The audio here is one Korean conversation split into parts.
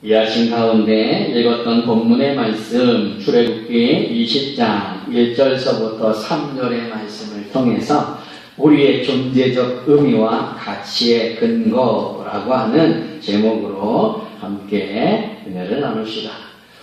이해하신 가운데 읽었던 본문의 말씀 출애굽기 20장 1절서부터 3절의 말씀을 통해서 우리의 존재적 의미와 가치의 근거라고 하는 제목으로 함께 은혜를 나눕시다.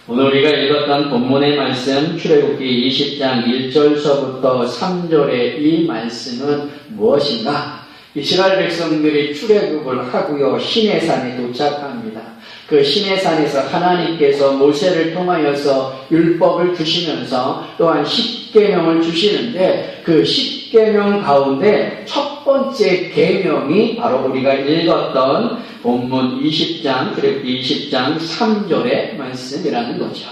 오늘 우리가 읽었던 본문의 말씀 출애굽기 20장 1절서부터 3절의 이 말씀은 무엇인가? 이스라엘 백성들이 출애굽을 하고요 시내산에 도착합니다. 그 시내산에서 하나님께서 모세를 통하여서 율법을 주시면서 또한 십계명을 주시는데 그 십계명 가운데 첫 번째 계명이 바로 우리가 읽었던 본문 20장 출애굽기 20장 3절의 말씀이라는 거죠.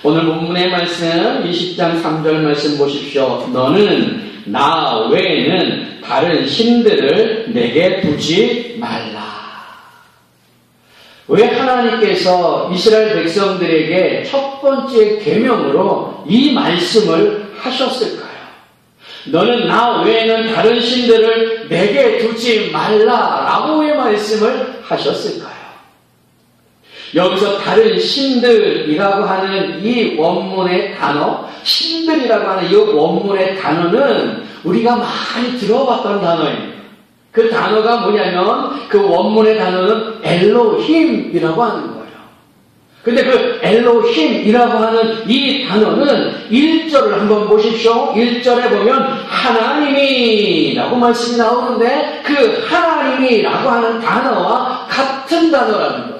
오늘 본문의 말씀 20장 3절 말씀 보십시오. 너는 나 외에는 다른 신들을 내게 두지 말라. 왜 하나님께서 이스라엘 백성들에게 첫 번째 계명으로 이 말씀을 하셨을까요? 너는 나 외에는 다른 신들을 내게 두지 말라라고 왜 말씀을 하셨을까요? 여기서 다른 신들이라고 하는 이 원문의 단어, 신들이라고 하는 이 원문의 단어는 우리가 많이 들어봤던 단어입니다. 그 단어가 뭐냐면 그 원문의 단어는 엘로힘이라고 하는 거예요. 근데 그 엘로힘이라고 하는 이 단어는 1절을 한번 보십시오. 1절에 보면 하나님이라고 말씀이 나오는데 그 하나님이라고 하는 단어와 같은 단어라는 거예요.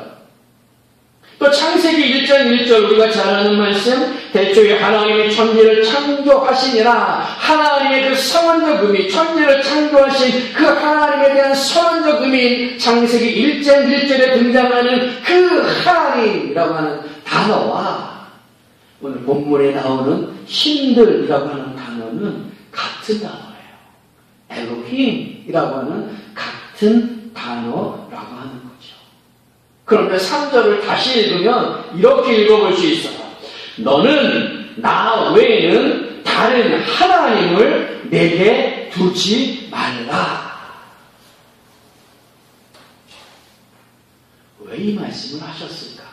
또 창세기 1장 1절 우리가 잘 아는 말씀 대초에 하나님이 천지를 창조하시니라 하나님의 그 선언적 의미 천지를 창조하신 그 하나님에 대한 선언적 의미인 창세기 1장 1절에 등장하는 그 하나님이라고 하는 단어와 오늘 본문에 나오는 신들이라고 하는 단어는 같은 단어예요. 엘로힘이라고 하는 같은 단어라고 하는 거예요. 그런데 3절을 다시 읽으면 이렇게 읽어볼 수 있어요. 너는 나 외에는 다른 하나님을 내게 두지 말라. 왜 이 말씀을 하셨을까?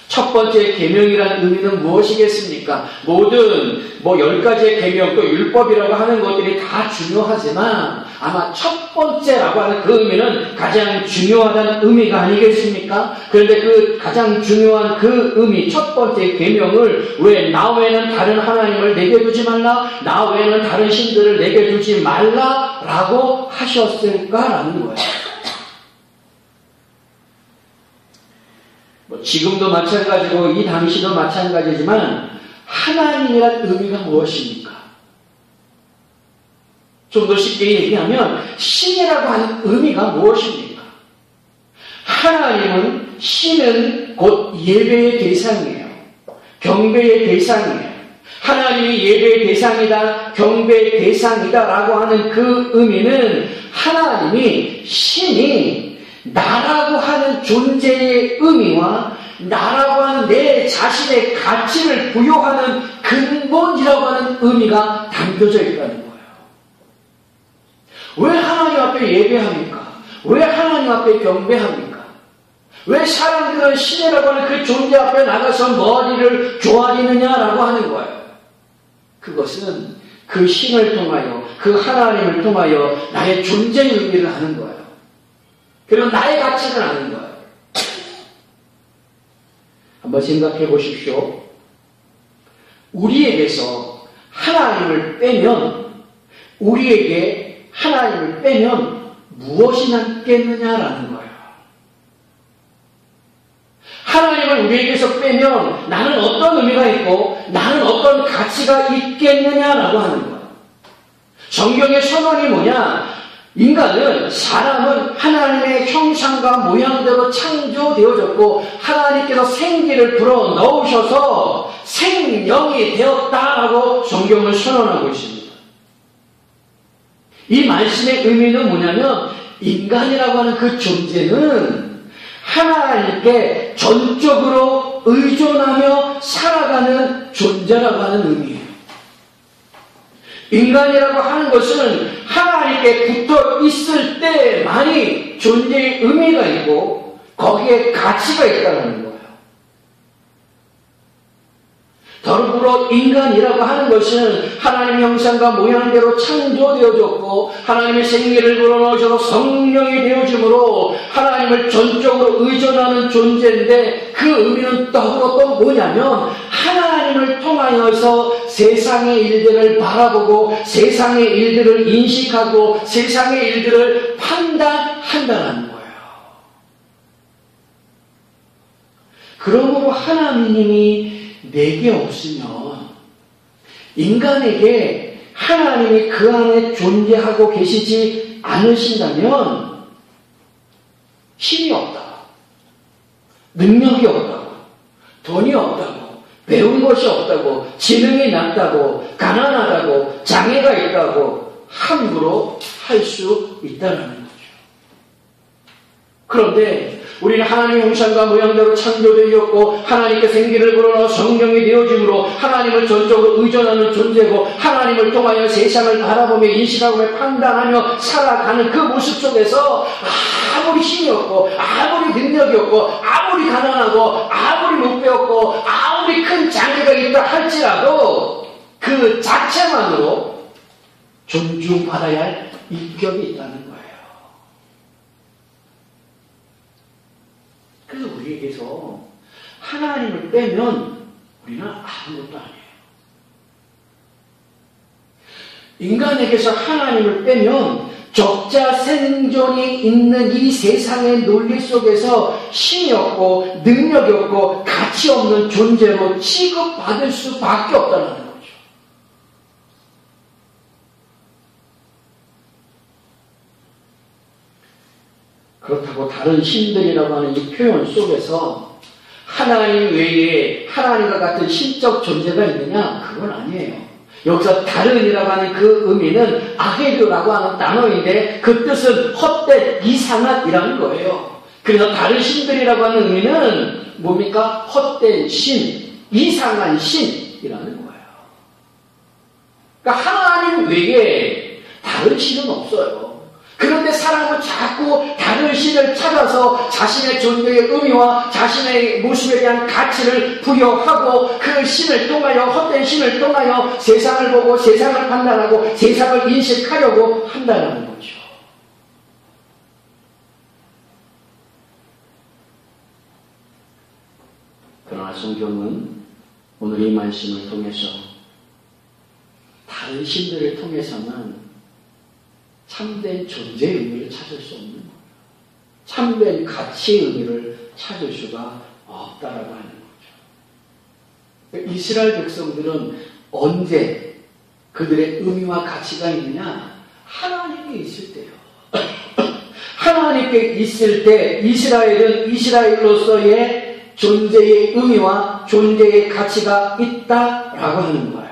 첫 번째 계명이라는 의미는 무엇이겠습니까? 모든 10가지의 계명 또 율법이라고 하는 것들이 다 중요하지만 아마 첫 번째라고 하는 그 의미는 가장 중요하다는 의미가 아니겠습니까? 그런데 그 가장 중요한 그 의미 첫 번째 계명을 왜 나 외에는 다른 하나님을 내게 두지 말라 나 외에는 다른 신들을 내게 두지 말라라고 하셨을까라는 거예요. 지금도 마찬가지고 이 당시도 마찬가지지만 하나님이란 의미가 무엇입니까? 좀 더 쉽게 얘기하면 신이라고 하는 의미가 무엇입니까? 하나님은 신은 곧 예배의 대상이에요. 경배의 대상이에요. 하나님이 예배의 대상이다, 경배의 대상이다 라고 하는 그 의미는 하나님이 신이 나라고 하는 존재의 의미와 나라고 하는 내 자신의 가치를 부여하는 근본이라고 하는 의미가 담겨져 있다는 거예요. 왜 하나님 앞에 예배합니까? 왜 하나님 앞에 경배합니까? 왜 사람들은 신이라고 하는 그 존재 앞에 나가서 머리를 조아리느냐라고 하는 거예요. 그것은 그 신을 통하여 그 하나님을 통하여 나의 존재의 의미를 하는 거예요. 그리고 나의 가치를 아는 거예요. 한번 생각해 보십시오. 우리에게서 하나님을 빼면 우리에게 하나님을 빼면 무엇이 남겠느냐라는 거예요. 하나님을 우리에게서 빼면 나는 어떤 의미가 있고 나는 어떤 가치가 있겠느냐라고 하는 거예요. 성경의 선언이 뭐냐? 사람은 하나님의 형상과 모양대로 창조되어졌고 하나님께서 생기를 불어 넣으셔서 생명이 되었다라고 성경을 선언하고 있습니다. 이 말씀의 의미는 뭐냐면 인간이라고 하는 그 존재는 하나님께 전적으로 의존하며 살아가는 존재라고 하는 의미예요. 인간이라고 하는 것은 하나님께 붙어 있을 때만이 존재의 의미가 있고 거기에 가치가 있다는 거예요. 더불어 인간이라고 하는 것은 하나님의 형상과 모양대로 창조되어졌고 하나님의 생기를 불어넣으셔서 성령이 되어짐으로 하나님을 전적으로 의존하는 존재인데 그 의미는 더불어 또 뭐냐면 하나님을 통하여서 세상의 일들을 바라보고 세상의 일들을 인식하고 세상의 일들을 판단한다는 거예요. 그러므로 하나님이 내게 없으면 인간에게 하나님이 그 안에 존재하고 계시지 않으신다면 힘이 없다, 능력이 없다고, 돈이 없다고, 배운 것이 없다고, 지능이 낮다고, 가난하다고, 장애가 있다고 함부로 할 수 있다는 거죠. 그런데 우리는 하나님의 형상과 모양대로 창조되었고 하나님께 생기를 불어넣어 성령이 되어짐으로 하나님을 전적으로 의존하는 존재고 하나님을 통하여 세상을 바라보며 인식하며 판단하며 살아가는 그 모습 속에서 아무리 힘이 없고 아무리 능력이 없고 아무리 가난하고 아무리 못 배웠고 아무리 큰 장애가 있다 할지라도 그 자체만으로 존중받아야 할 인격이 있다는 거예요. 그래서 우리에게서 하나님을 빼면 우리는 아무것도 아니에요. 인간에게서 하나님을 빼면 적자 생존이 있는 이 세상의 논리 속에서 힘이 없고 능력이 없고 가치 없는 존재로 취급받을 수밖에 없다는 거죠. 그렇다고 다른 신들이라고 하는 이 표현 속에서 하나님 외에 하나님과 같은 신적 존재가 있느냐? 그건 아니에요. 여기서 다른이라고 하는 그 의미는 아헤르라고 하는 단어인데 그 뜻은 헛된, 이상한이라는 거예요. 그래서 다른 신들이라고 하는 의미는 뭡니까? 헛된 신, 이상한 신이라는 거예요. 그러니까 하나님 외에 다른 신은 없어요. 그런데 사람은 자꾸 다른 신을 찾아서 자신의 존재의 의미와 자신의 모습에 대한 가치를 부여하고 그 신을 통하여 헛된 신을 통하여 세상을 보고 세상을 판단하고 세상을 인식하려고 한다는 거죠. 그러나 성경은 오늘 이 말씀을 통해서 다른 신들을 통해서는 참된 존재의 의미를 찾을 수 없는 거예요. 참된 가치의 의미를 찾을 수가 없다라고 하는 거죠. 이스라엘 백성들은 언제 그들의 의미와 가치가 있느냐? 하나님께 있을 때요. 하나님께 있을 때 이스라엘은 이스라엘로서의 존재의 의미와 존재의 가치가 있다라고 하는 거예요.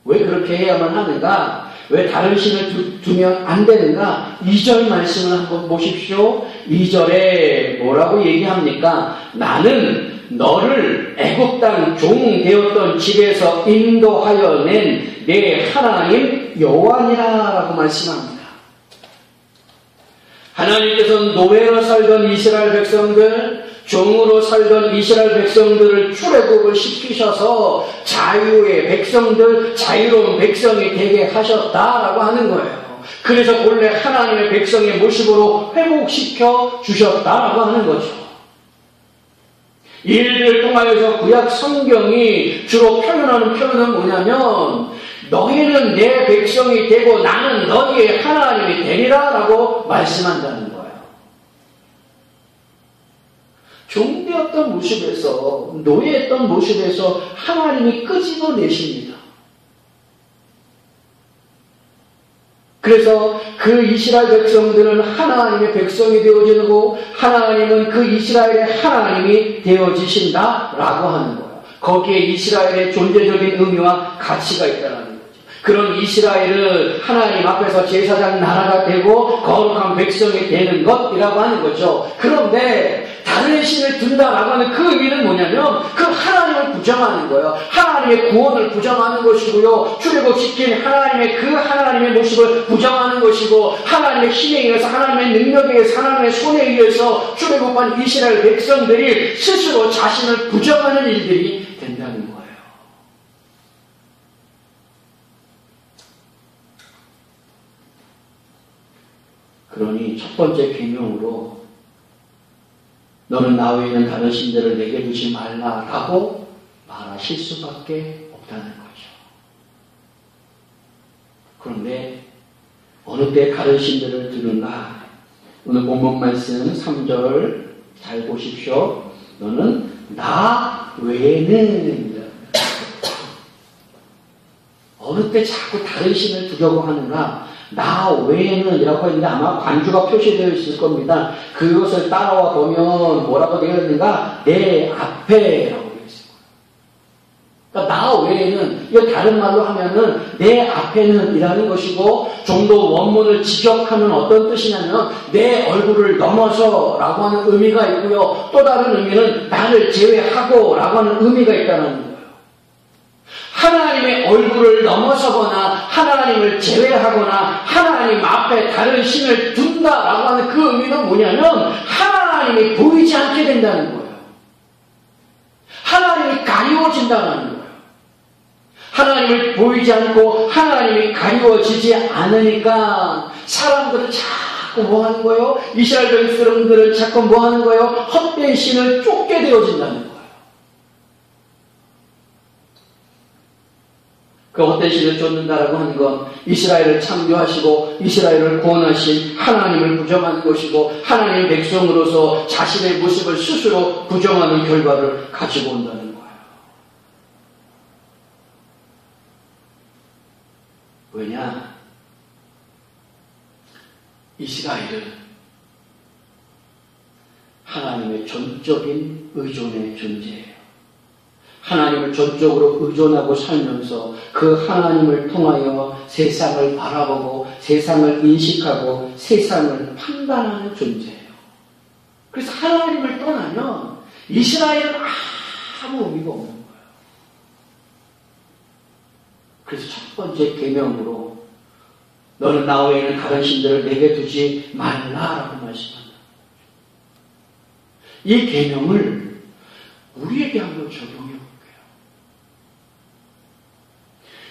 왜 그렇게 해야만 하는가? 왜 다른 신을 두면 안 되는가? 2절 말씀을 한번 보십시오. 2절에 뭐라고 얘기합니까? 나는 너를 애굽 땅 종 되었던 집에서 인도하여 낸 내 하나님 여호와니라 라고 말씀합니다. 하나님께서는 노예로 살던 이스라엘 백성들, 종으로 살던 이스라엘 백성들을 출애굽을 시키셔서 자유의 백성들, 자유로운 백성이 되게 하셨다라고 하는 거예요. 그래서 본래 하나님의 백성의 모습으로 회복시켜 주셨다라고 하는 거죠. 이 일들을 통하여서 구약 성경이 주로 표현하는 표현은 뭐냐면 너희는 내 백성이 되고 나는 너희의 하나님이 되리라 라고 말씀한다는 거예요. 종되었던 모습에서, 노예했던 모습에서 하나님이 끄집어내십니다. 그래서 그 이스라엘 백성들은 하나님의 백성이 되어지고 하나님은 그 이스라엘의 하나님이 되어지신다라고 하는 거예요. 거기에 이스라엘의 존재적인 의미와 가치가 있다는 거죠. 그런 이스라엘은 하나님 앞에서 제사장 나라가 되고 거룩한 백성이 되는 것이라고 하는 거죠. 그런데 다른 다른 신을 둔다라고 하는 그 의미는 뭐냐면 그 하나님을 부정하는 거예요. 하나님의 구원을 부정하는 것이고요. 출애굽시킨 하나님의 그 하나님의 모습을 부정하는 것이고 하나님의 힘에 의해서 하나님의 능력에 의해서 하나님의 손에 의해서 출애굽한 이스라엘 백성들이 스스로 자신을 부정하는 일들이 된다는 거예요. 그러니 첫 번째 계명으로 너는 나 외에는 다른 신들을 내게 두지 말라라고 말하실 수밖에 없다는 거죠. 그런데 어느 때 다른 신들을 두는가? 오늘 본문 말씀 3절 잘 보십시오. 너는 나 외에는 어느 때 자꾸 다른 신을 두려고 하는가? 나 외에는 이라고 했는데 아마 관주가 표시되어 있을 겁니다. 그것을 따라와 보면 뭐라고 되어 있는가? 내 앞에라고 되어 있을 거예요. 그러니까 나 외에는, 이거 다른 말로 하면은 내 앞에는 이라는 것이고 좀 더 원문을 직역하면 어떤 뜻이냐면 내 얼굴을 넘어서 라고 하는 의미가 있고요. 또 다른 의미는 나를 제외하고 라고 하는 의미가 있다는 거예요. 하나님의 얼굴을 넘어서거나 하나님을 제외하거나 하나님 앞에 다른 신을 둔다라고 하는 그 의미는 뭐냐면 하나님이 보이지 않게 된다는 거예요. 하나님이 가리워진다는 거예요. 하나님을 보이지 않고 하나님이 가리워지지 않으니까 사람들은 자꾸 뭐 하는 거예요? 이스라엘 백성들은 자꾸 뭐 하는 거예요? 헛된 신을 쫓게 되어진다는 거예요. 그 헛된 신을 쫓는다라고 하는 건 이스라엘을 창조하시고 이스라엘을 구원하신 하나님을 부정하는 것이고 하나님의 백성으로서 자신의 모습을 스스로 부정하는 결과를 가지고 온다는 거예요. 왜냐? 이스라엘은 하나님의 전적인 의존의 존재예요. 하나님을 전적으로 의존하고 살면서 그 하나님을 통하여 세상을 바라보고 세상을 인식하고 세상을 판단하는 존재예요. 그래서 하나님을 떠나면 이스라엘은 아무 의미가 없는 거예요. 그래서 첫 번째 계명으로 너는 나 외에는 다른 신들을 내게 두지 말라라고 말씀한다. 이 계명을 우리에게 한번 적용해 볼게요.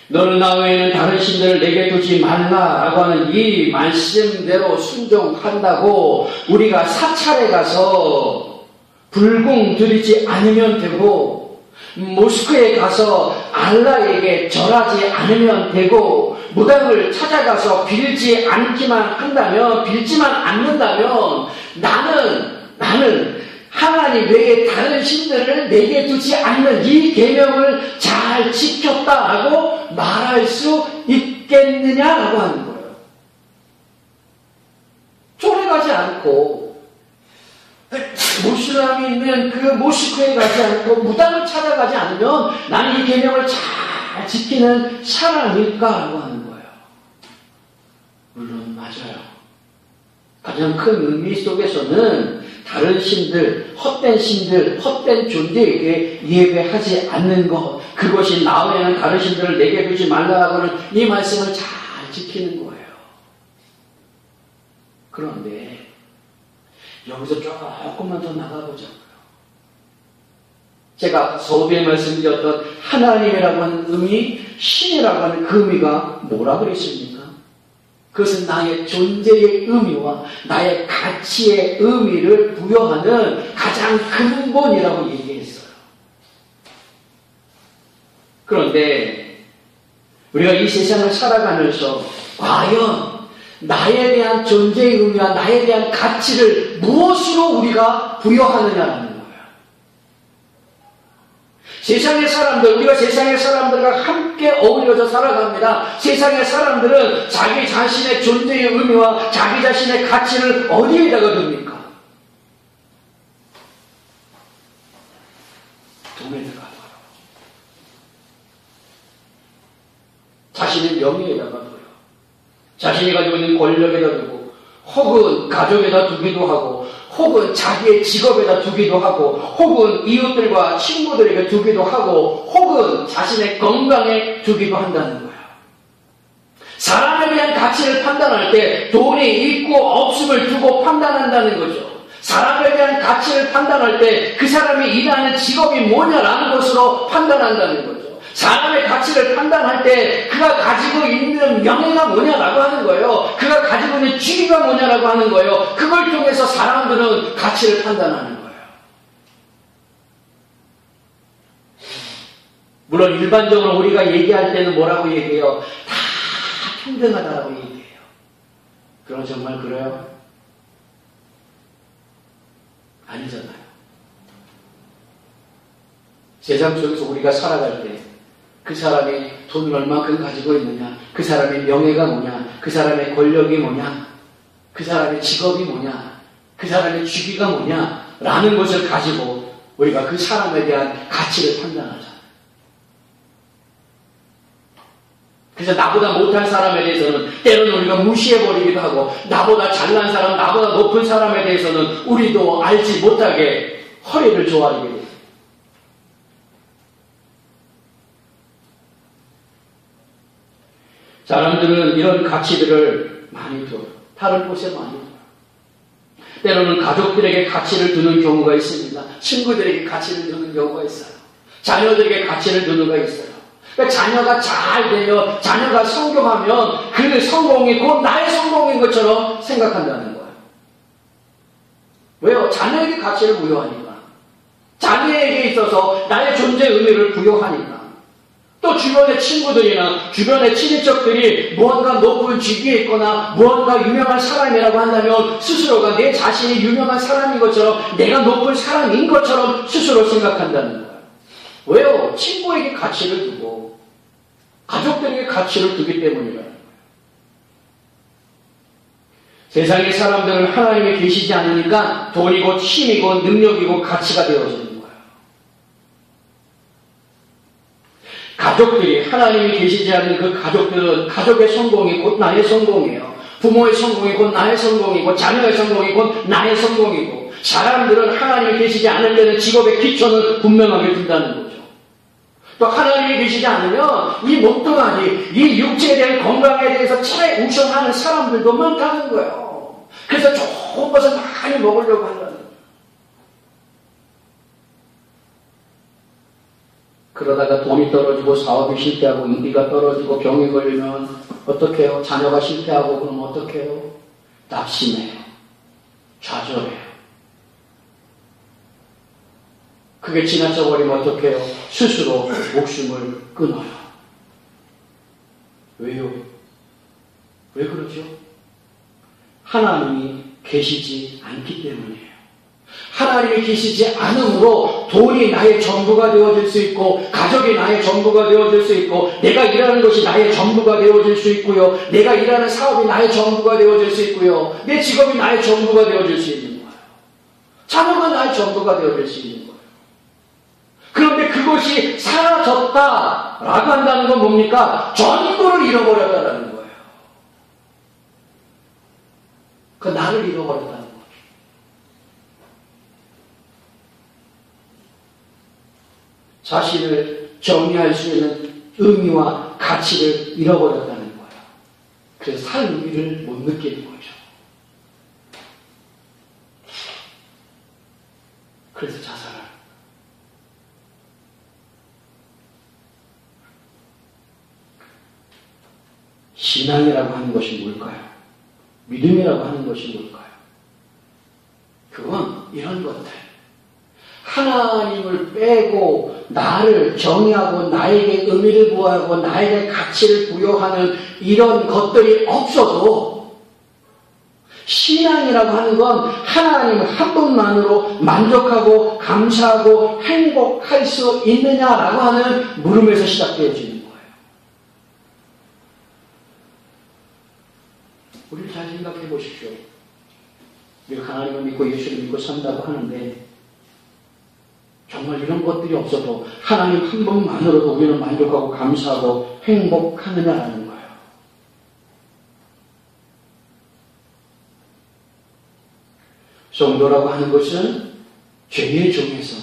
너는 나 외에는 다른 신들을 내게 두지 말라라고 하는 이 말씀대로 순종한다고 우리가 사찰에 가서 불공 드리지 않으면 되고 모스크에 가서 알라에게 절하지 않으면 되고 무당을 찾아가서 빌지 않기만 한다면 빌지만 않는다면 나는 하나님 외에 다른 신들을 내게 두지 않는 이 계명을 잘 지켰다라고 말할 수 있겠느냐라고 하는 거예요. 쫄에 가지 않고 모슬람이 있는 그 모스크에 가지 않고 무당을 찾아가지 않으면 나는 이 계명을 잘 지키는 사람일까라고 하는 거예요. 물론 맞아요. 가장 큰 의미 속에서는 다른 신들, 헛된 신들, 헛된 존재에게 예배하지 않는 것, 그것이 나 외에는 다른 신들을 내게 두지 말라고는 이 말씀을 잘 지키는 거예요. 그런데 여기서 조금만 더 나가보자고요. 제가 서두에 말씀드렸던 하나님이라고 하는 의미, 신이라고 하는 그 의미가 뭐라 그랬습니까? 그것은 나의 존재의 의미와 나의 가치의 의미를 부여하는 가장 근본이라고 얘기했어요. 그런데 우리가 이 세상을 살아가면서 과연 나에 대한 존재의 의미와 나에 대한 가치를 무엇으로 우리가 부여하느냐라는 거예요. 세상의 사람들, 우리가 세상의 사람들과 함께 어울려서 살아갑니다. 세상의 사람들은 자기 자신의 존재의 의미와 자기 자신의 가치를 어디에다가 둡니까? 돈에다가 둬요. 자신의 명예에다가 둬요. 자신이 가지고 있는 권력에다 두고 혹은 가족에다 두기도 하고 혹은 자기의 직업에다 두기도 하고, 혹은 이웃들과 친구들에게 두기도 하고, 혹은 자신의 건강에 두기도 한다는 거예요. 사람에 대한 가치를 판단할 때 돈이 있고 없음을 두고 판단한다는 거죠. 사람에 대한 가치를 판단할 때 그 사람이 일하는 직업이 뭐냐라는 것으로 판단한다는 거죠. 사람의 가치를 판단할 때 그가 가지고 있는 명예가 뭐냐라고 하는 거예요. 그가 가지고 있는 지위가 뭐냐라고 하는 거예요. 그걸 통해서 사람들은 가치를 판단하는 거예요. 물론 일반적으로 우리가 얘기할 때는 뭐라고 얘기해요? 다 평등하다라고 얘기해요. 그럼 정말 그래요? 아니잖아요. 세상 속에서 우리가 살아갈 때 그 사람이 돈을 얼마큼 가지고 있느냐, 그 사람의 명예가 뭐냐, 그 사람의 권력이 뭐냐, 그 사람의 직업이 뭐냐, 그 사람의 주기가 뭐냐 라는 것을 가지고 우리가 그 사람에 대한 가치를 판단하잖아요. 그래서 나보다 못한 사람에 대해서는 때로는 우리가 무시해버리기도 하고, 나보다 잘난 사람, 나보다 높은 사람에 대해서는 우리도 알지 못하게 허리를 조아리게 돼요. 사람들은 이런 가치들을 많이 둬요. 다른 곳에 많이 둬요. 때로는 가족들에게 가치를 두는 경우가 있습니다. 친구들에게 가치를 두는 경우가 있어요. 자녀들에게 가치를 두는 게 있어요. 그러니까 자녀가 잘 되면, 자녀가 성공하면 그 성공이 곧 나의 성공인 것처럼 생각한다는 거예요. 왜요? 자녀에게 가치를 부여하니까. 자녀에게 있어서 나의 존재 의미를 부여하니까. 또 주변의 친구들이나 주변의 친인척들이 무언가 높은 직위에 있거나 무언가 유명한 사람이라고 한다면 스스로가 내 자신이 유명한 사람인 것처럼, 내가 높은 사람인 것처럼 스스로 생각한다는 거예요. 왜요? 친구에게 가치를 두고 가족들에게 가치를 두기 때문이라는 거예요. 세상의 사람들은 하나님이 계시지 않으니까 돈이고 힘이고 능력이고 가치가 되어지는 거예요. 가족들이, 하나님이 계시지 않는 그 가족들은 가족의 성공이 곧 나의 성공이에요. 부모의 성공이 곧 나의 성공이고, 자녀의 성공이 곧 나의 성공이고, 사람들은 하나님이 계시지 않을 때는 직업의 기초는 분명하게 둔다는 거죠. 또 하나님이 계시지 않으면 이 몸뚱아리, 이 육체에 대한 건강에 대해서 최우선하는 사람들도 많다는 거예요. 그래서 좋은 것을 많이 먹으려고 한다는 거예요. 그러다가 돈이 떨어지고 사업이 실패하고 인기가 떨어지고 병이 걸리면 어떻게 해요? 자녀가 실패하고 그러면 어떻게 해요? 낙심해요. 좌절해요. 그게 지나쳐 버리면 어떻게 해요? 스스로 목숨을 끊어요. 왜요? 왜 그러죠? 하나님이 계시지 않기 때문이에요. 하나님이 계시지 않으므로 돈이 나의 전부가 되어질 수 있고, 가족이 나의 전부가 되어질 수 있고, 내가 일하는 것이 나의 전부가 되어질 수 있고요, 내가 일하는 사업이 나의 전부가 되어질 수 있고요, 내 직업이 나의 전부가 되어질 수 있는 거예요. 자녀가 나의 전부가 되어질 수 있는 거예요. 그런데 그것이 사라졌다라고 한다는 건 뭡니까? 전부를 잃어버렸다는 거예요. 그 나를 잃어버렸다는 거예요. 자신을 정의할 수 있는 의미와 가치를 잃어버렸다는 거예요. 그래서 살 의미를 못 느끼는 거죠. 그래서 자살을. 신앙이라고 하는 것이 뭘까요? 믿음이라고 하는 것이 뭘까요? 그건 이런 것들. 하나님을 빼고 나를 정의하고 나에게 의미를 부여하고 나에게 가치를 부여하는 이런 것들이 없어도, 신앙이라고 하는 건 하나님 한 분만으로 만족하고 감사하고 행복할 수 있느냐라고 하는 물음에서 시작되어지는 거예요. 우리 잘 생각해 보십시오. 우리가 하나님을 믿고 예수를 믿고 산다고 하는데, 정말 이런 것들이 없어도 하나님 한 분만으로도 우리는 만족하고 감사하고 행복하느냐라는 거예요. 성도라고 하는 것은 죄의 종에서,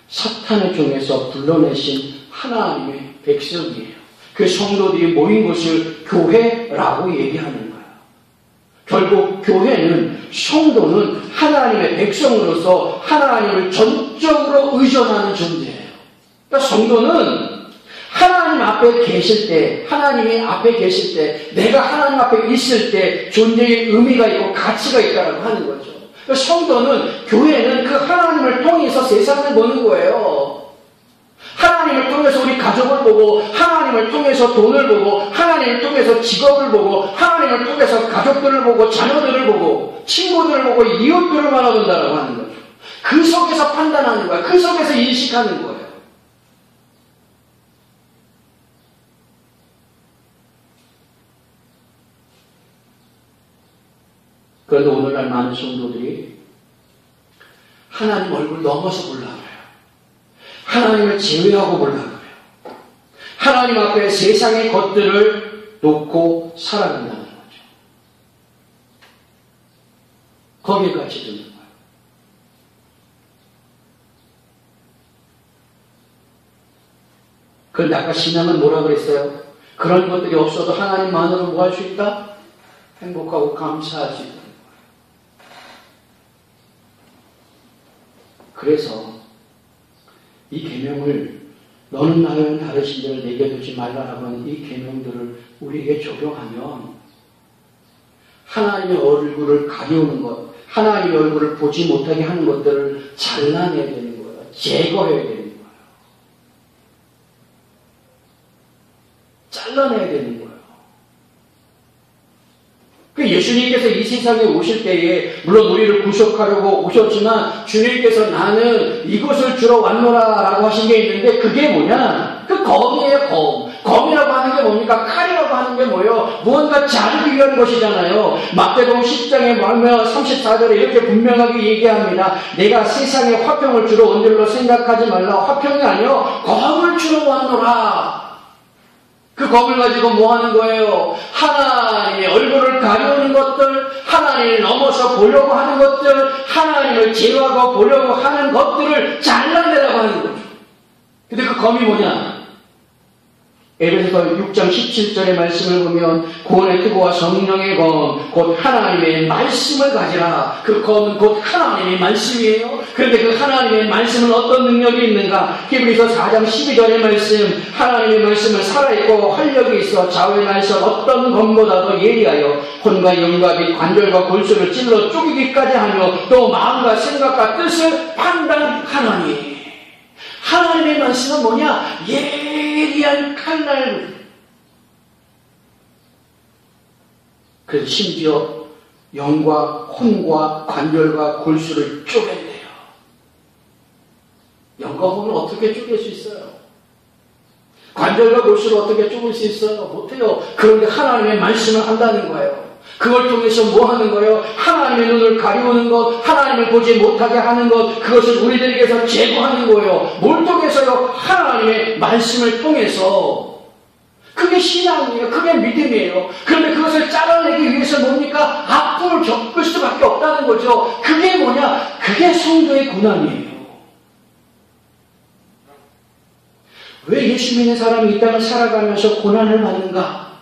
사탄의 종에서 불러내신 하나님의 백성이에요. 그 성도들이 모인 것을 교회라고 얘기하는 거예요. 결국 교회는, 성도는 하나님의 백성으로서 하나님을 전적으로 의존하는 존재예요. 그러니까 성도는 하나님 앞에 계실 때, 하나님이 앞에 계실 때, 내가 하나님 앞에 있을 때 존재의 의미가 있고 가치가 있다고 하는 거죠. 그러니까 성도는, 교회는 그 하나님을 통해서 세상을 보는 거예요. 하나님을 통해서 우리 가족을 보고, 하나님을 통해서 돈을 보고, 하나님을 통해서 직업을 보고, 하나님을 통해서 가족들을 보고, 자녀들을 보고, 친구들을 보고, 이웃들을 바라본다라고 하는 거죠. 그 속에서 판단하는 거예요. 그 속에서 인식하는 거예요. 그런데 오늘날 많은 성도들이 하나님 얼굴 넘어서 보려고 해요. 하나님을 제외하고 보려고 해요. 하나님 앞에 세상의 것들을 놓고 살아간다는 거죠. 거기에 같이 듣는 거예요. 그런데 아까 신앙은 뭐라 그랬어요? 그런 것들이 없어도 하나님만으로 뭐 할 수 있다? 행복하고 감사할 수 있다. 그래서 이 계명을, 너는 나와는 다르신 자를 내게 두지 말라라고 하는 이 계명들을 우리에게 적용하면 하나님의 얼굴을 가리우는 것, 하나님의 얼굴을 보지 못하게 하는 것들을 잘라내야 되는 거예요. 제거해야 되는 거예요. 잘라내야 되는 거예요. 예수님께서 이 세상에 오실 때에 물론 우리를 구속하려고 오셨지만 주님께서 나는 이것을 주러 왔노라라고 하신 게 있는데 그게 뭐냐? 그 검이에요, 검. 검이라고 하는 게 뭡니까? 칼이라고 하는 게 뭐예요? 무언가 자르기 위한 것이잖아요. 마태복음 10장에 34절에 이렇게 분명하게 얘기합니다. 내가 세상에 화평을 주러 온 줄로 생각하지 말라. 화평이 아니요 검을 주러 왔노라. 그 검을 가지고 뭐 하는 거예요? 하나님의 얼굴을 가려우는 것들, 하나님을 넘어서 보려고 하는 것들, 하나님을 제어하고 보려고 하는 것들을 잘라내라고 하는 거죠. 근데 그 검이 뭐냐? 에베소서 6장 17절의 말씀을 보면 구원의 투구와 성령의 검, 곧 하나님의 말씀을 가지라. 그 검은 곧 하나님의 말씀이에요. 그런데 그 하나님의 말씀은 어떤 능력이 있는가? 히브리서 4장 12절의 말씀, 하나님의 말씀은 살아있고 활력이 있어 좌우의 날선 어떤 검보다도 예리하여 혼과 영과 및 관절과 골수를 찔러 쪼개기까지 하며 또 마음과 생각과 뜻을 판단하나니. 하나님의 말씀은 뭐냐? 예리한 칼날. 그래서 심지어 영과 혼과 관절과 골수를 쪼갠대요. 영과 혼을 어떻게 쪼갤 수 있어요? 관절과 골수를 어떻게 쪼갤 수 있어요? 못해요. 그런데 하나님의 말씀을 한다는 거예요. 그걸 통해서 뭐 하는 거예요? 하나님의 눈을 가리우는 것, 하나님을 보지 못하게 하는 것, 그것을 우리들에게서 제거하는 거예요. 뭘 통해서요? 하나님의 말씀을 통해서. 그게 신앙이에요. 그게 믿음이에요. 그런데 그것을 잘라내기 위해서 뭡니까? 아픔을 겪을 수밖에 없다는 거죠. 그게 뭐냐? 그게 성도의 고난이에요. 왜 예수 믿는 사람이 이 땅을 살아가면서 고난을 받는가?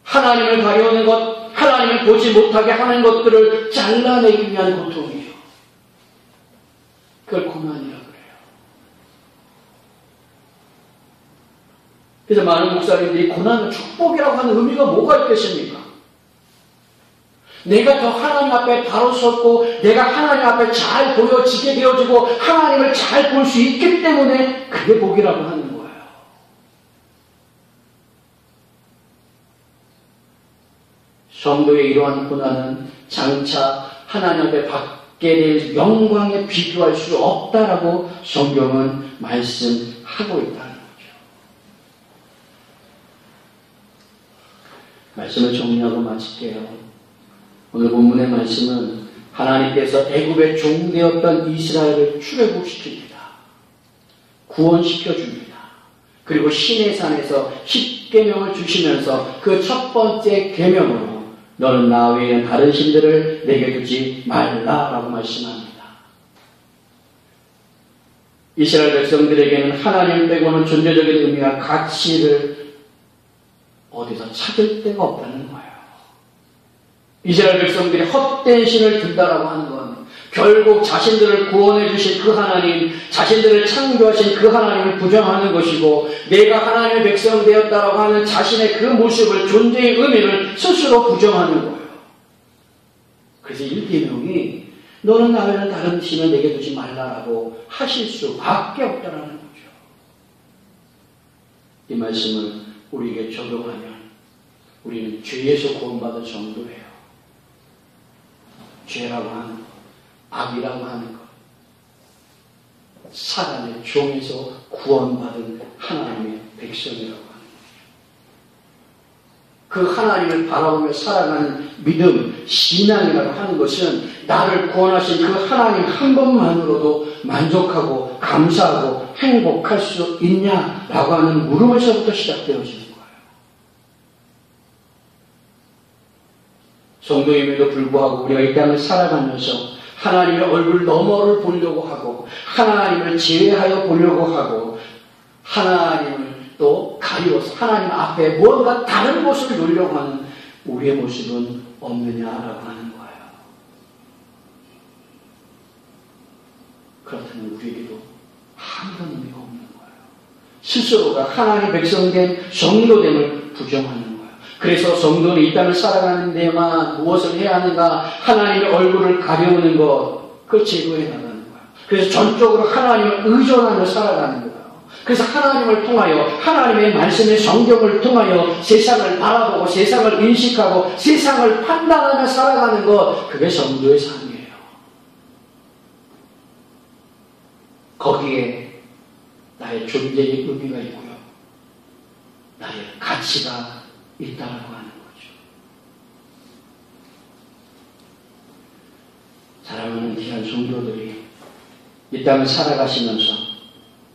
하나님을 가려우는 것, 하나님을 보지 못하게 하는 것들을 잘라내기 위한 고통이에요. 그걸 고난이라고 그래요. 그래서 많은 목사님들이 고난을 축복이라고 하는 의미가 뭐가 있겠습니까? 내가 더 하나님 앞에 바로 섰고 내가 하나님 앞에 잘 보여지게 되어지고 하나님을 잘 볼 수 있기 때문에 그게 복이라고 하는 거예요. 성도의 이러한 고난은 장차 하나님 앞에 받게 될 영광에 비교할 수 없다라고 성경은 말씀하고 있다는 거죠. 말씀을 정리하고 마칠게요. 오늘 본문의 말씀은 하나님께서 애굽에 종되었던 이스라엘을 출애굽시킵니다. 구원시켜줍니다. 그리고 시내산에서 10계명을 주시면서 그 첫 번째 계명으로 너는 나 외에는 다른 신들을 내게 두지 말라라고 말씀합니다. 이스라엘 백성들에게는 하나님 빼고는 존재적인 의미와 가치를 어디서 찾을 데가 없다는 거예요. 이스라엘 백성들이 헛된 신을 둔다라고 하는 건 결국 자신들을 구원해 주신 그 하나님, 자신들을 창조하신 그 하나님을 부정하는 것이고, 내가 하나님의 백성 되었다라고 하는 자신의 그 모습을, 존재의 의미를 스스로 부정하는 거예요. 그래서 1계명이 너는 나 외에는 다른 신을 내게 두지 말라라고 하실 수밖에 없다라는 거죠. 이 말씀을 우리에게 적용하면 우리는 죄에서 구원받은 정도예요. 죄라고 하는 것, 악이라고 하는 것, 사단의 종에서 구원받은 하나님의 백성이라고 하는 것. 그 하나님을 바라보며 살아가는 믿음, 신앙이라고 하는 것은 나를 구원하신 그 하나님 한 분만으로도 만족하고 감사하고 행복할 수 있냐라고 하는 물음에서부터 시작되어지는 거예요. 성도임에도 불구하고 우리가 이 땅을 살아가면서 하나님의 얼굴 너머를 보려고 하고 하나님을 제외하여 보려고 하고 하나님을 또 가리워서 하나님 앞에 무언가 다른 것을 놓으려고 하는 우리의 모습은 없느냐라고 하는 거예요. 그렇다면 우리에게도 아무런 의미가 없는 거예요. 스스로가 하나님의 백성된 성도됨을 부정하는 거예요. 그래서 성도는 이 땅을 살아가는 데만 무엇을 해야 하는가? 하나님의 얼굴을 가려우는 것, 그걸 제거해 나가는 거예요. 그래서 전적으로 하나님을 의존하며 살아가는 거예요. 그래서 하나님을 통하여, 하나님의 말씀의 성경을 통하여 세상을 바라보고 세상을 인식하고 세상을 판단하며 살아가는 것, 그게 성도의 삶이에요. 거기에 나의 존재의 의미가 있고요. 나의 가치가 있다라고 하는 거죠. 사랑하는 귀한 성도들이 이 땅을 살아가시면서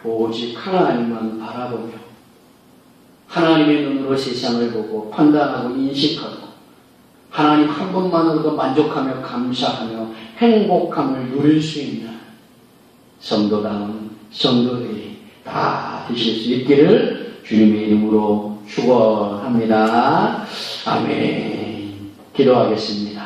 오직 하나님만 바라보며 하나님의 눈으로 세상을 보고 판단하고 인식하고 하나님 한 분만으로도 만족하며 감사하며 행복함을 누릴 수 있는 성도다운 성도들이 다 되실 수 있기를 주님의 이름으로 축원합니다. 아멘. 기도하겠습니다.